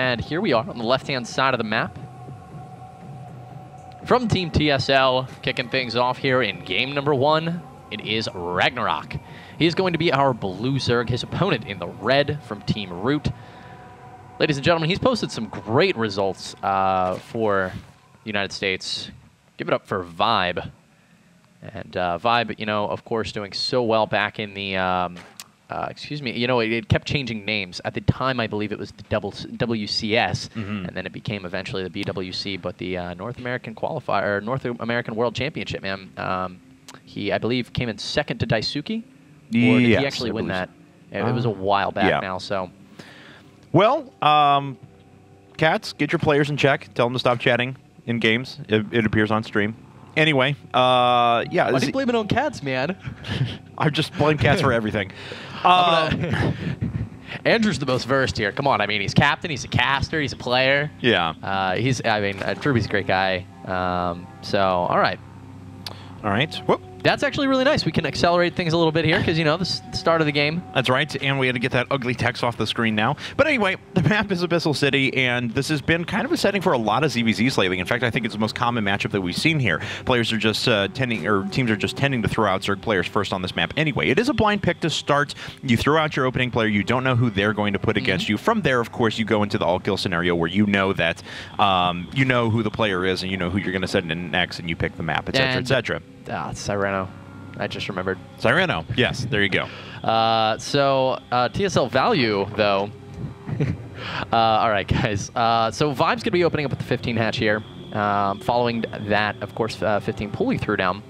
And here we are on the left-hand side of the map. From Team TSL, kicking things off here in game number 1, it is Ragnarok. He is going to be our blue Zerg, his opponent in the red from Team Root. Ladies and gentlemen, he's posted some great results for the United States. Give it up for Vibe. And Vibe, you know, of course, doing so well back in the, excuse me, you know, it kept changing names. At the time, I believe it was the WCS, and then it became eventually the BWC, but the North American qualifier, or North American World Championship, man. He, I believe, came in second to Daisuke, or did he actually win that? It was a while back now, so. Well, Cats, get your players in check. Tell them to stop chatting in games. It appears on stream. Anyway, yeah. Why do you blame it on Cats, man? I just blame Cats for everything. Andrew's the most versed here. Come on, I mean, he's captain, he's a caster, he's a player. Yeah. I mean, Truby's a great guy. So, all right. All right. Whoop. That's actually really nice. We can accelerate things a little bit here because, you know, the start of the game. That's right, and we had to get that ugly text off the screen now. But anyway, the map is Abyssal City, and this has been kind of a setting for a lot of ZVZs lately. In fact, I think it's the most common matchup that we've seen here. Players are just teams are just tending to throw out Zerg players first on this map. Anyway, it is a blind pick to start. You throw out your opening player. You don't know who they're going to put against you. From there, of course, you go into the all-kill scenario where you know that you know who the player is, and you know who you're going to send in next, and you pick the map, etc., etc. It's Cyrano. I just remembered. Cyrano. Yes, there you go. So TSL value, though. All right, guys. So Vibe's going to be opening up with the 15 hatch here. Following that, of course, 15 pulley through down.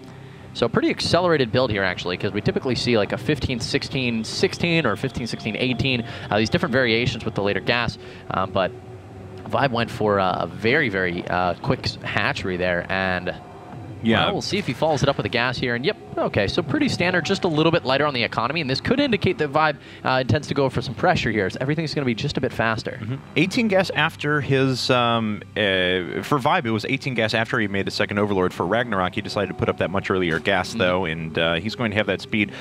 So pretty accelerated build here, actually, because we typically see like a 15, 16, 16, or 15, 16, 18. These different variations with the later gas. But Vibe went for a very, very quick hatchery there, and yeah, well, we'll see if he follows it up with a gas here. And yep, okay, so pretty standard, just a little bit lighter on the economy. And this could indicate that Vibe intends to go for some pressure here. So everything's going to be just a bit faster. 18 gas after his, for Vibe, it was 18 gas after he made his second Overlord. For Ragnarok, he decided to put up that much earlier gas, though, and he's going to have that speed.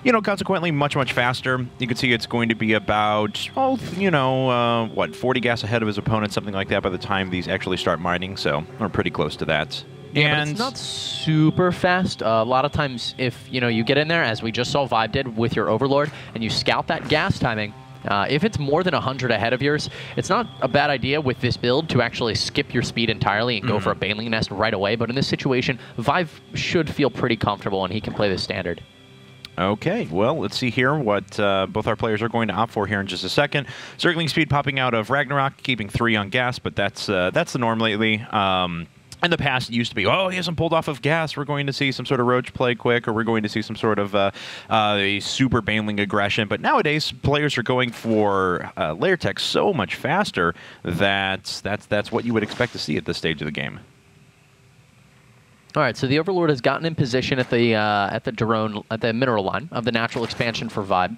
You know, consequently, much, much faster. You can see it's going to be about, oh, you know, what, 40 gas ahead of his opponent, something like that by the time these actually start mining. So we're pretty close to that. Yeah, but it's not super fast. A lot of times, if you know you get in there, as we just saw Vibe did with your Overlord, and you scout that gas timing, if it's more than 100 ahead of yours, it's not a bad idea with this build to actually skip your speed entirely and go for a Baneling Nest right away. But in this situation, Vibe should feel pretty comfortable, and he can play this standard. Okay, well, let's see here what both our players are going to opt for here in just a second. Zergling speed popping out of Ragnarok, keeping 3 on gas, but that's the norm lately. In the past, it used to be, oh, he hasn't pulled off of gas. We're going to see some sort of Roach play quick, or we're going to see some sort of a super Baneling aggression. But nowadays, players are going for layer tech so much faster that that's what you would expect to see at this stage of the game. All right, so the Overlord has gotten in position at the drone, at the mineral line of the natural expansion for Vibe.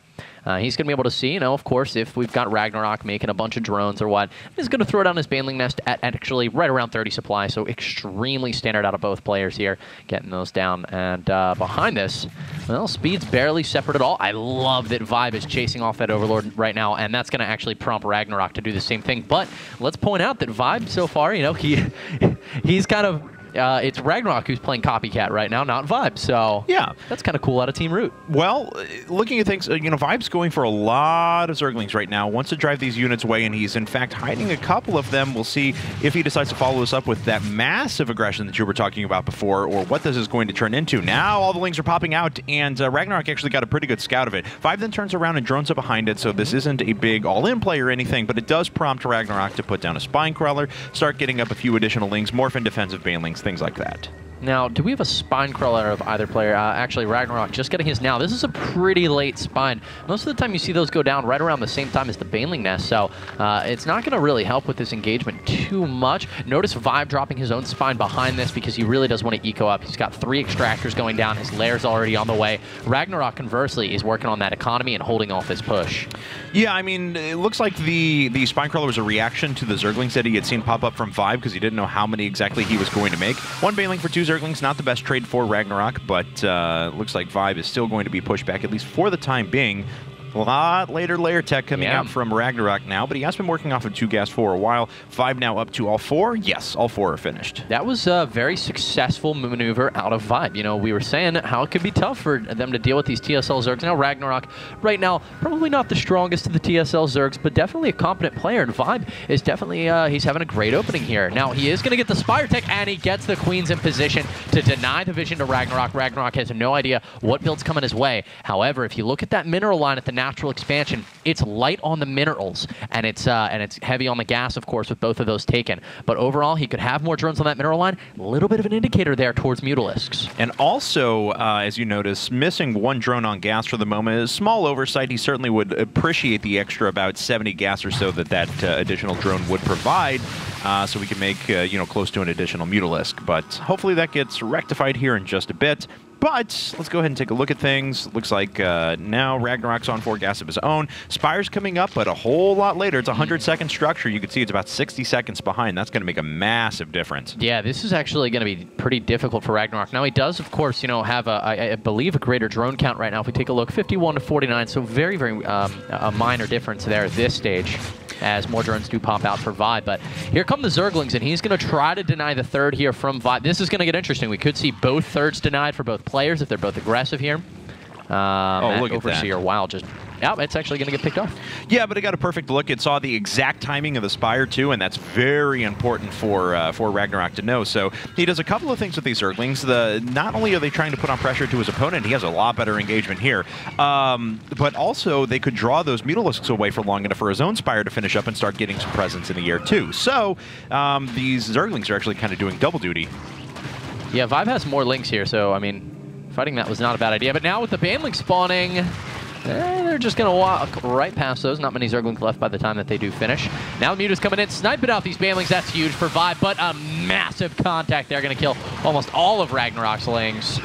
He's going to be able to see, you know, of course, if we've got Ragnarok making a bunch of drones or what, he's going to throw down his Baneling Nest at actually right around 30 supply, so extremely standard out of both players here, getting those down. And behind this, well, speed's barely separate at all. I love that Vibe is chasing off that Overlord right now, and that's going to actually prompt Ragnarok to do the same thing. But let's point out that Vibe so far, you know, he's kind of... it's Ragnarok who's playing copycat right now, not Vibe. So yeah, that's kind of cool out of Team Root. Well, looking at things, you know, Vibe's going for a lot of Zerglings right now. Wants to drive these units away, and he's in fact hiding a couple of them. We'll see if he decides to follow this up with that massive aggression that you were talking about before, or what this is going to turn into. Now all the lings are popping out, and Ragnarok actually got a pretty good scout of it. Vibe then turns around and drones up behind it, so this isn't a big all-in play or anything, but it does prompt Ragnarok to put down a Spine Crawler, start getting up a few additional lings, morph in defensive Banelings, things like that. Now, do we have a Spine Crawler of either player? Actually, Ragnarok just getting his now. This is a pretty late Spine. Most of the time you see those go down right around the same time as the Baneling Nest, so it's not going to really help with this engagement too much. Notice Vibe dropping his own Spine behind this because he really does want to eco up. He's got 3 extractors going down. His lair's already on the way. Ragnarok, conversely, is working on that economy and holding off his push. Yeah, I mean, it looks like the Spine Crawler was a reaction to the Zerglings that he had seen pop up from Vibe because he didn't know how many exactly he was going to make. 1 Baneling for 2 Zerglings, not the best trade for Ragnarok, but looks like Vibe is still going to be pushed back, at least for the time being. A lot later layer tech coming out from Ragnarok now, but he has been working off of 2 gas for a while. 5 now up to all 4. Yes, all 4 are finished. That was a very successful maneuver out of Vibe. You know, we were saying how it could be tough for them to deal with these TSL Zergs. Now Ragnarok, right now, probably not the strongest of the TSL Zergs, but definitely a competent player. And Vibe is definitely, he's having a great opening here. Now, he is going to get the Spire Tech, and he gets the Queens in position to deny the vision to Ragnarok. Ragnarok has no idea what build's coming his way. However, if you look at that mineral line at the natural expansion, it's light on the minerals, and it's heavy on the gas, of course, with both of those taken. But overall, he could have more drones on that mineral line. A little bit of an indicator there towards Mutalisks. And also, as you notice, missing 1 drone on gas for the moment is small oversight. He certainly would appreciate the extra about 70 gas or so that additional drone would provide, so we can make close to an additional Mutalisk. But hopefully that gets rectified here in just a bit. But let's go ahead and take a look at things. Looks like now Ragnarok's on 4 gas of his own. Spire's coming up, but a whole lot later. It's a 100-second structure. You can see it's about 60 seconds behind. That's going to make a massive difference. Yeah, this is actually going to be pretty difficult for Ragnarok. Now, he does, of course, have, I believe, a greater drone count right now. If we take a look, 51 to 49, so very, very a minor difference there at this stage, as more drones do pop out for Vibe. But here come the Zerglings, and he's going to try to deny the 3rd here from Vibe. This is going to get interesting. We could see both 3rds denied for both players if they're both aggressive here. Look at that. Overseer Wild just... Yeah, it's actually going to get picked off. Yeah, but it got a perfect look. It saw the exact timing of the Spire, too, and that's very important for Ragnarok to know. So he does a couple of things with these Zerglings. Not only are they trying to put on pressure to his opponent, he has a lot better engagement here, but also they could draw those Mutalisks away for long enough for his own Spire to finish up and start getting some presence in the air, too. So these Zerglings are actually kind of doing double duty. Yeah, Vibe has more links here, so, I mean, fighting that was not a bad idea. But now with the Banling spawning... they're just going to walk right past those. Not many Zerglings left by the time that they do finish. Now the Muta's coming in, sniping out these Banlings. That's huge for Vibe, but a massive contact. They're going to kill almost all of Ragnarok's lings.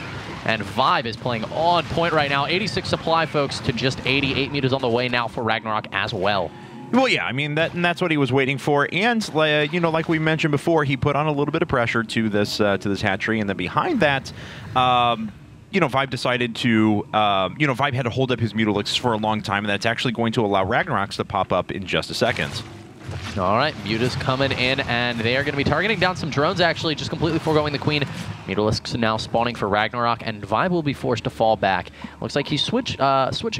And Vibe is playing on point right now. 86 supply, folks, to just 88 Mutas on the way now for Ragnarok as well. Well, yeah, I mean, that's what he was waiting for. And, like we mentioned before, he put on a little bit of pressure to this hatchery. And then behind that... Vibe decided to, Vibe had to hold up his Mutalisks for a long time, and that's actually going to allow Ragnaroks to pop up in just a second. All right, Muta's coming in, and they are going to be targeting down some drones, actually, just completely foregoing the Queen. Mutalisks now spawning for Ragnarok, and Vibe will be forced to fall back. Looks like he's switching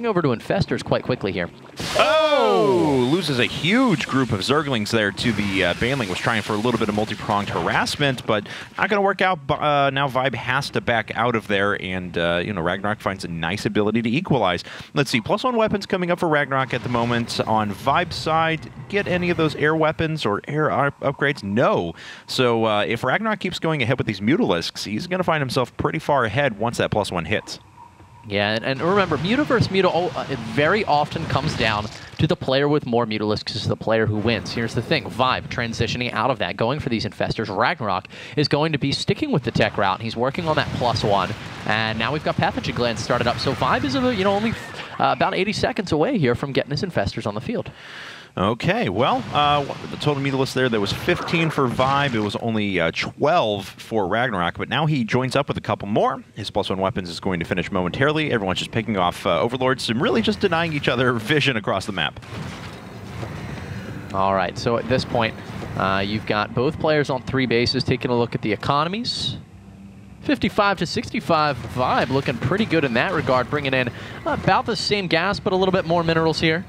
over to Infestors quite quickly here. Oh! Loses a huge group of Zerglings there to the Banling. Was trying for a little bit of multi-pronged harassment, but not going to work out. Now Vibe has to back out of there, and, Ragnarok finds a nice ability to equalize. Let's see, +1 weapons coming up for Ragnarok at the moment. On Vibe's side, get any of those air weapons or air upgrades? No. So if Ragnarok keeps going ahead with these Mutalisks, he's going to find himself pretty far ahead once that +1 hits. Yeah, and remember, Muta versus Muta, it very often comes down to the player with more Mutalisks is the player who wins. Here's the thing, Vibe transitioning out of that, going for these Infestors. Ragnarok is going to be sticking with the tech route. He's working on that +1, and now we've got Pathogen Glands started up. So Vibe is only about 80 seconds away here from getting his Infestors on the field. Okay, well, the total Mutalist there was 15 for Vibe. It was only 12 for Ragnarok, but now he joins up with a couple more. His +1 weapons is going to finish momentarily. Everyone's just picking off Overlords and really just denying each other vision across the map. All right, so at this point, you've got both players on 3 bases taking a look at the economies. 55 to 65 Vibe looking pretty good in that regard, bringing in about the same gas, but a little bit more minerals here.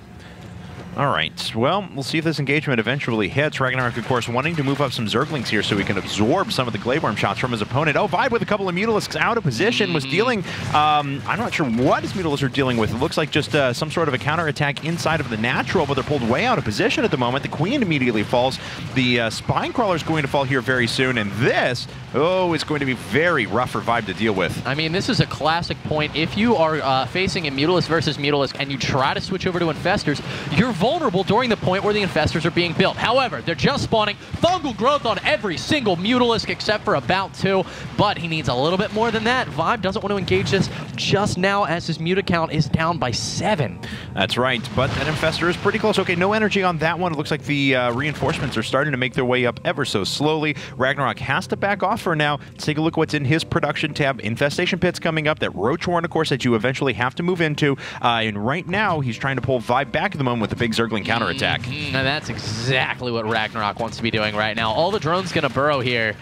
All right, well, we'll see if this engagement eventually hits. Ragnarok, of course, wanting to move up some Zerglings here so he can absorb some of the Gladeworm shots from his opponent. Oh, Vibe with a couple of Mutalisks out of position was dealing, I'm not sure what his Mutalisks are dealing with. It looks like just some sort of a counterattack inside of the natural, but they're pulled way out of position at the moment. The Queen immediately falls. The Spinecrawler is going to fall here very soon, and this, is going to be very rough for Vibe to deal with. I mean, this is a classic point. If you are facing a Mutalisk versus Mutalisk and you try to switch over to Infestors, you're vulnerable during the point where the Infestors are being built. However, they're just spawning fungal growth on every single Mutalisk except for about 2, but he needs a little bit more than that. Vibe doesn't want to engage this just now as his Muta count is down by 7. That's right, but that Infestor is pretty close. Okay, no energy on that one. It looks like the reinforcements are starting to make their way up ever so slowly. Ragnarok has to back off for now. Let's take a look at what's in his production tab. Infestation Pit's coming up. That Roach Warren, of course, that you eventually have to move into. And right now, he's trying to pull Vibe back at the moment with a big Zergling counterattack. And that's exactly what Ragnarok wants to be doing right now. All the drones going to burrow here.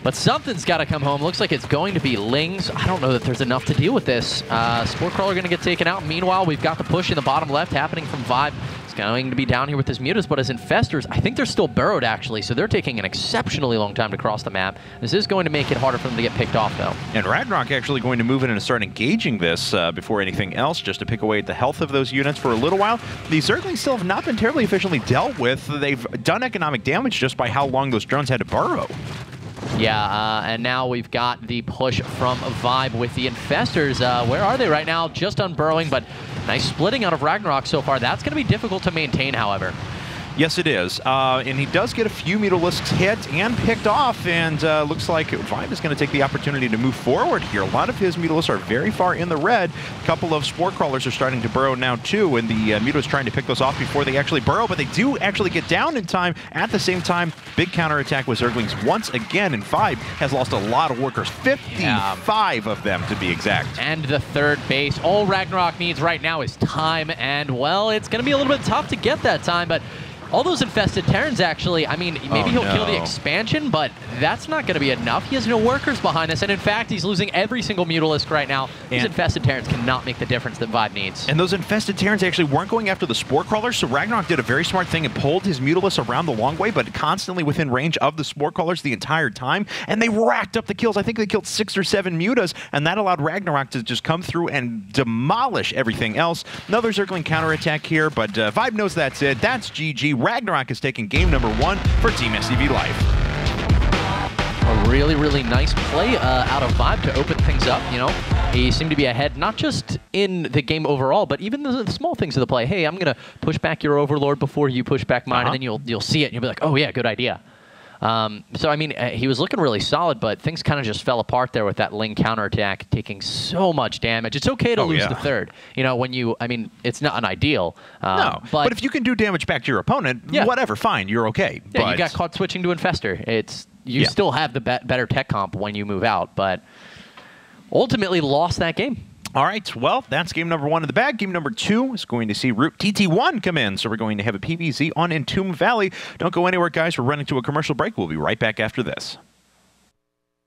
But something's got to come home. Looks like it's going to be Lings. I don't know that there's enough to deal with this. Spore Crawler going to get taken out. Meanwhile, we've got the push in the bottom left happening from Vibe. He's going to be down here with his Mutas, but his Infestors, I think they're still burrowed, actually, so they're taking an exceptionally long time to cross the map. This is going to make it harder for them to get picked off, though. And Ragnarok actually going to move in and start engaging this before anything else, just to pick away at the health of those units for a little while. The Zerglings still have not been terribly efficiently dealt with. They've done economic damage just by how long those drones had to burrow. Yeah, and now we've got the push from Vibe with the Infestors. Where are they right now? Just unburrowing, but nice splitting out of Ragnarok so far. That's going to be difficult to maintain, however. Yes, it is. And he does get a few Mutalisks hit and picked off, and looks like Vibe is going to take the opportunity to move forward here. A lot of his Mutalisks are very far in the red. A couple of Spore Crawlers are starting to burrow now, too, and the Muta is trying to pick those off before they actually burrow, but they do actually get down in time. At the same time, big counterattack with Zerglings once again, and Vibe has lost a lot of workers, 55 of them to be exact. And the third base. All Ragnarok needs right now is time, and, well, it's going to be a little bit tough to get that time, but all those infested Terrans, actually, I mean, maybe he'll kill the expansion, but that's not going to be enough. He has no workers behind this, and in fact, he's losing every single Mutalisk right now. These infested Terrans cannot make the difference that Vibe needs. And those infested Terrans actually weren't going after the Spore Crawlers, so Ragnarok did a very smart thing and pulled his Mutalisks around the long way, but constantly within range of the Spore Crawlers the entire time, and they racked up the kills. I think they killed 6 or 7 Mutas, and that allowed Ragnarok to just come through and demolish everything else. Another Zergling counterattack here, but Vibe knows that's it. That's GG. Ragnarok is taking game number 1 for Team SCV Life. A really, really nice play out of Vibe to open things up, you know. He seemed to be ahead, not just in the game overall, but even the small things of the play. Hey, I'm going to push back your Overlord before you push back mine, and then you'll see it, and you'll be like, oh yeah, good idea. So, I mean, he was looking really solid, but things kind of just fell apart there with that Ling counterattack, taking so much damage. It's okay to lose the third. You know, when you, I mean, it's not an ideal. No, but if you can do damage back to your opponent, whatever, fine, you're okay. Yeah, but you got caught switching to Infestor. You still have the better tech comp when you move out, but ultimately lost that game. All right, well, that's game number 1 in the bag. Game number 2 is going to see Root TT1 come in, so we're going to have a PvZ on Entomb Valley. Don't go anywhere, guys. We're running to a commercial break. We'll be right back after this.